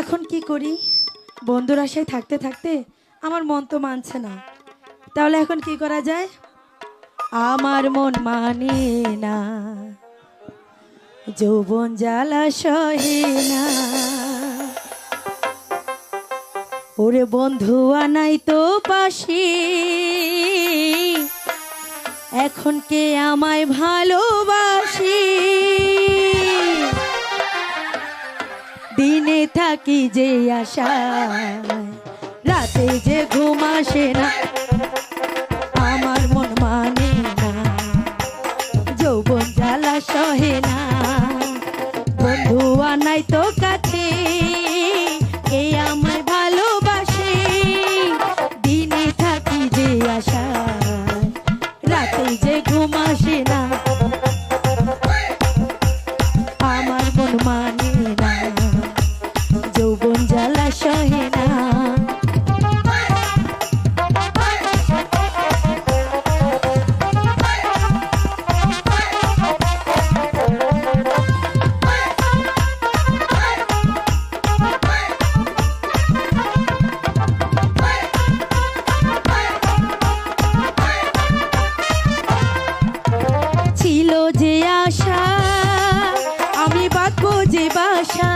এখন কি করি? বন্ধুর আশায় থাকতে থাকতে আমার মন তো মানছে না। তাহলে এখন কি করা যায়? আমার মন মানে না, যৌবন জ্বালা সহে না। ওরে বন্ধু আনাই তো পাশে, এখন কে আমায় ভালোবাসে? দিনে থাকি যে আশায়, রাতে যে ঘুম আসে না। আমার মন মানে না, যৌবন জ্বালা সহে না। বন্ধু আনাই তো কাছে, কে আমায় ভালোবাসে? দিনে থাকি যে আশায়, রাতে যে ঘুম আসে না। আমার মন মানে না, যৌবন জ্বালা সহে না। ছিল যে আশা, আমি বাঁধবো যে বাসা,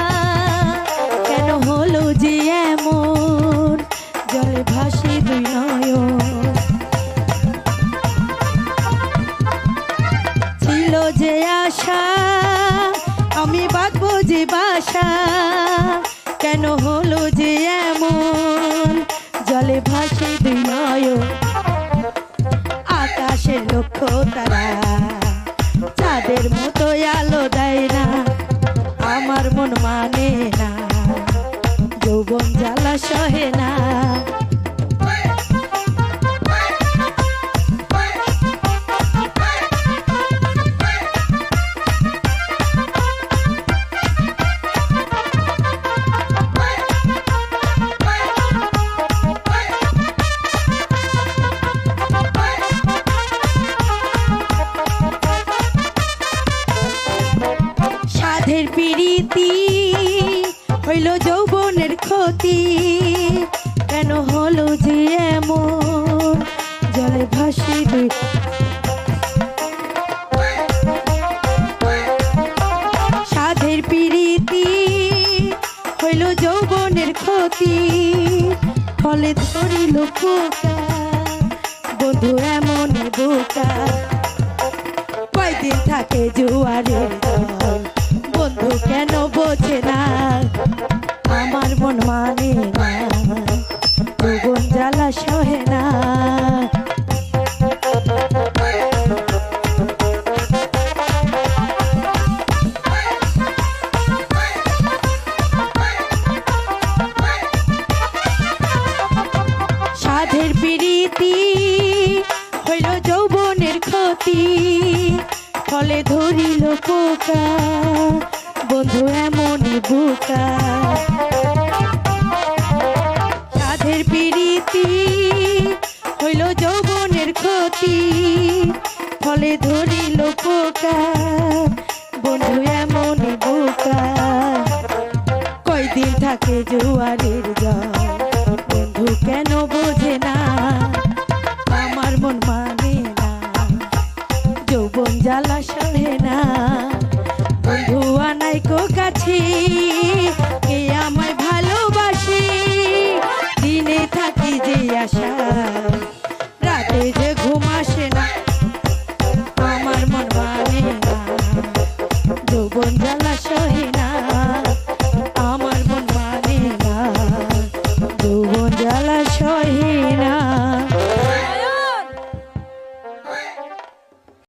কেন হলো যে এমন? জলে ভাসে দুই নয়ন। ছিল যে আশা, আমি বাঁধবো যে বাসা, কেন হলো যে এমন? জলে ভাসে দুই নয়ন। আকাশের লক্ষ্য তারা চাঁদের মতো আলো দেয় না। আমার মন মানে না, যৌবন জ্বালা সহে না। সাধের প্রীতি হইল যৌবনের ক্ষতি, কেন হলো যে এমন? জলে ভাসি দুই। সাধের প্রীতি হইল যৌবনের ক্ষতি, ফলে ধরিল পোকা বন্ধু এমন বোকা। কয়দিন থাকে জুয়ারের দল, বন্ধু কেন বোঝে না? আমার মন মানে না, যৌবন জ্বালা সহে না। সাধের প্রীতি হইল যৌবনের ক্ষতি, ফলে ধরিল পোকা বন্ধু এমন বোকা। সাধের প্রীতি হইল যৌবনের ক্ষতি, ফলে ধরিল পোকা বন্ধু এমন বোকা। কয়দিন থাকে জোয়ারের জল, বন্ধু কেন বোঝে না? আমার মন মানে না, যৌবন জ্বালা সহে না। বন্ধু আনাই কো কাছে, কে আমায় ভালোবাসে? দিনে থাকি যে আশা, রাতে যে ঘুম আসে না। আমার মন মানে না, যৌবন জ্বালা সহে না।